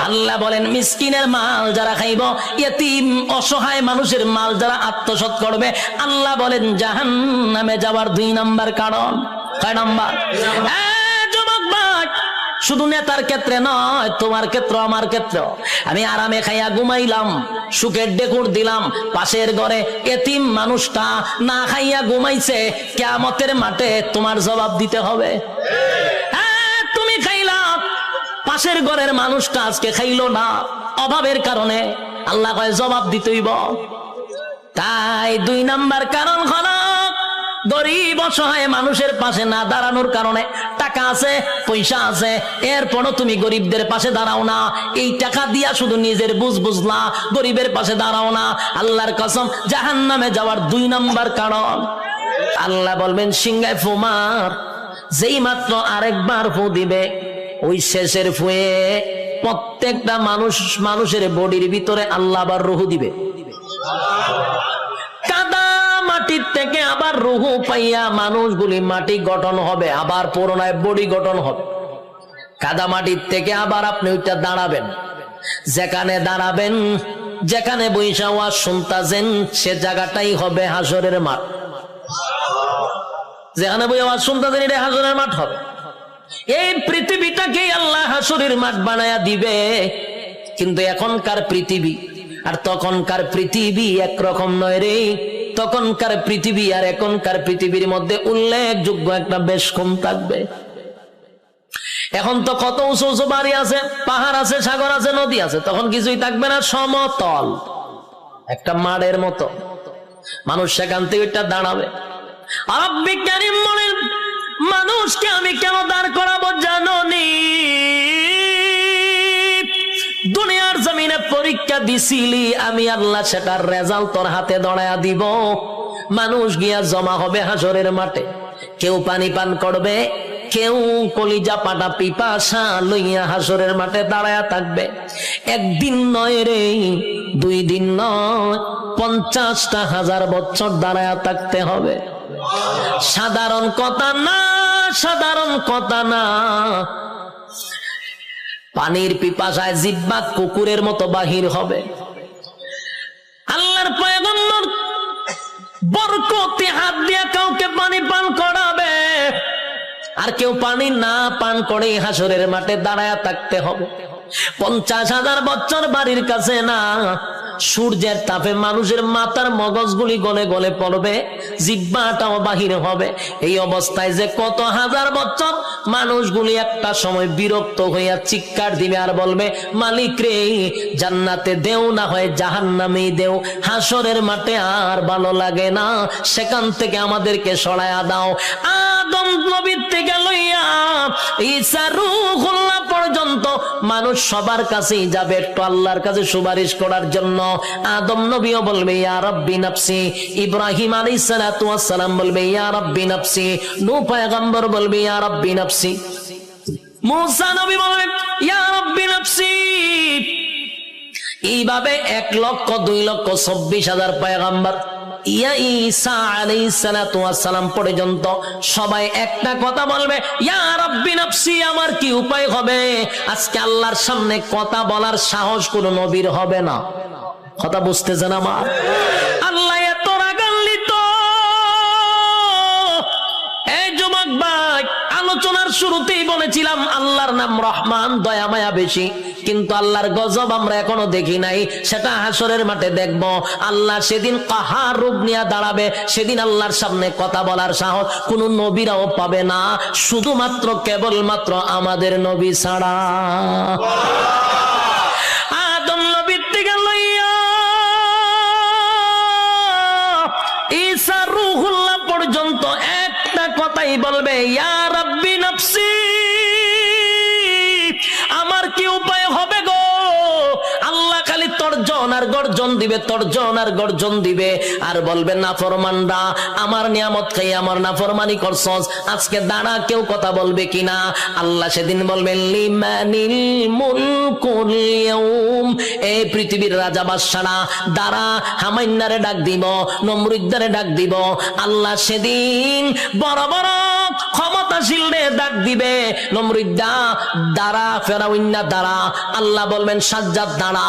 আল্লাহ বলেন মিসকিনের মাল যারা খাইব, ইয়েতিম অসহায় মানুষের মাল যারা আত্মসাৎ করবে, আল্লাহ বলেন জাহান্নামে যাওয়ার 2 নাম্বার কারণ। কয় নাম্বার? যুবক ভাই, শুধু নেতার ক্ষেত্রে নয়, তোমার ক্ষেত্র আমার ক্ষেত্র। আমি আরামে খাইয়া ঘুমাইলাম, সুখের ডেকুর দিলাম, পাশের ঘরে এতিম মানুষটা না খাইয়া ঘুমাইছে, কিয়ামতের মাঠে তোমার জবাব দিতে হবে। তুমি খাইলা, পাশের ঘরের মানুষটা আজকে খাইলো না অভাবের কারণে, আল্লাহ কয় জবাব দিতেইব। তাই 2 নাম্বার কারণ হলো গরিব অসহায় মানুষের পাশে না দাঁড়ানোর কারণে। টাকা আছে, পয়সা আছে, এরপরও তুমি গরিবদের পাশে দাঁড়াও না। এই টাকা দিয়া শুধু নিজের বুঝলা, গরিবের পাশে দাঁড়াও না। আল্লাহর কসম, জাহান্নামে যাওয়ার 2 নাম্বার কারণ। আল্লাহ বলবেন সিংহায় ফু মার, যেই মাত্র আরেকবার ফু দিবে, ওই শেষের ফুয়ে প্রত্যেকটা মানুষের বডির ভিতরে আল্লাহ আবার রূহ দিবে। মাটির থেকে আবার রূহ পাইয়া মানুষগুলি মাটি গঠন হবে, আবার পুনরায় বডি গঠন হবে। কাদা মাটির থেকে আবার আপনি ওইটা দাঁড়াবেন, যেখানে দাঁড়াবেন, যেখানে বৈশা ওয়াজ শুনতাছেন, সে জায়গাটাই হবে হাসরের মাঠ। যেখানে বই আওয়াজ শুনতাছেন, এটা হাসরের মাঠ হবে। এই পৃথিবীটাকেই আল্লাহ হাসরের মাঠ বানায়া দিবে। কিন্তু এখনকার পৃথিবী আর তখনকার পৃথিবী একরকম নয় রে। তখনকার পৃথিবী আর এখনকার পৃথিবীর মধ্যে উল্লেখযোগ্য একটা বেশ কম থাকবে। এখন তো কত উঁচু উঁচু বাড়ি আছে, পাহাড় আছে, সাগর আছে, নদী আছে, তখন কিছুই থাকবে না, সমতল একটা মাঠের মতো। মানুষ সেখান থেকে এটা দাঁড়াবে। আর বিজ্ঞানী বলেন, মানুষকে আমি কেন দাঁড় করাবো জানো নি? দুনিয়ার জমিনে পরীক্ষা দিছিলি, আমি আল্লাহ সেটার রেজাল্ট তোর হাতে ধরায়া দিব। মানুষ গিয়া জমা হবে হাসরের মাঠে, কেউ পানি পান করবে, কেউ কলিজা পাটা পিপাসা লইয়া হাসরের মাঠে দাঁড়ায়া থাকবে। একদিন নয় রে, 2 দিন নয়, 50,000 বছর দাঁড়ায়া থাকতে হবে। সাধারণ কথা না, সাধারণ কথা না। পানির পিপাসায় জিহ্বা কুকুরের মতো বাহির হবে। আল্লাহর পয়গম্বর বরকতে হাত দিয়ে কাউকে পানি পান করাবে, আর কেউ পানি না পান করে হাসরের মাঠে দাঁড়ায়া থাকতে হবে। 50,000 বছর বাড়ির কাছে না, সূর্যের তাপে মানুষের মাথার মগজগুলি গলে গলে পড়বে, জিহ্বাটাও বাহির হবে। এই অবস্থায় যে কত হাজার বছর মানুষগুলি একটা সময় বিরক্ত হইয়া চিৎকার দিবে আর বলবে, মালিক রে, জান্নাতে দেও না হয় জাহান্নামেই দেও, হাসরের মাঠে আর ভালো লাগে না, সেখান থেকে আমাদেরকে সরায়া দাও। আদম নবীর থেকে লইয়া ঈসা রূহুল্লাহ পর্যন্ত মানুষ সবার কাছেই যাবে একটু আল্লাহর কাছে সুপারিশ করার জন্য। আদম নবীও বলবে ইয়া রাব্বি নাফসি, ইব্রাহিম আলাইহিস সালাতু ওয়াস সালাম বলবে ইয়া রাব্বি নাফসি, নূহ পয়গম্বর বলবে ইয়া রাব্বি নাফসি, মুসা নবী বলবে ইয়া রাব্বি নাফসি। এইভাবে 1,02,24,000 পয়গম্বর ইয়া ঈসা আলাইহিস সালাতু ওয়াস সালাম পর্যন্ত সবাই একটা কথা বলবে, ইয়া রাব্বি নাফসি। আমার কি উপায় হবে? আজকে আল্লাহর সামনে কথা বলার সাহস কোন নবীর হবে না। কথা বুঝতেছেন আমার? আল্লাহ এত রাগান্বিত। এই যুবক ভাই, আলোচনার শুরুতেই বলেছিলাম আল্লাহর নাম রহমান, দয়া মায়া বেশি, কিন্তু আল্লাহর গজব আমরা এখনো দেখি নাই। সেটা হাসরের মাঠে দেখব। আল্লাহ সেদিন কাহার রূপ নিয়ে দাঁড়াবে, সেদিন আল্লাহর সামনে কথা বলার সাহস কোন নবীরাও পাবে না, শুধুমাত্র কেবলমাত্র আমাদের নবী ছাড়া। আদম নবীর থেকে লইয়া ঈসা রূহুল্লাহ পর্যন্ত একটা কথাই বলবে, ইয়া রাব্বি নাফসি। আমার কি উপায় হবে গো? আল্লাহ খালি তর্জমা তর্জন আর গর্জন দিবে, তর্জন আর গর্জন দিবে, আর বলবে নাফরমানরা আমার নিয়ামত খাই আমার নাফরমানি করছস, আজকে দাঁড়া কেউ কথা বলবে কিনা। আল্লাহ সেদিন বলবেন লিমানিল মুলকুল ইয়াউম, এই পৃথিবীর রাজা বাদশারা দাঁড়া, হামাইন্নারে ডাক দিব, নমরুদ্দারে ডাক দিব। আল্লাহ সেদিন বড় বড় ক্ষমতাশীল রে ডাক দিবে, নমরুদ্দা দাঁড়া, ফেরাউন্না দাঁড়া। আল্লাহ বলবেন সাজ্জাদ দাঁড়া।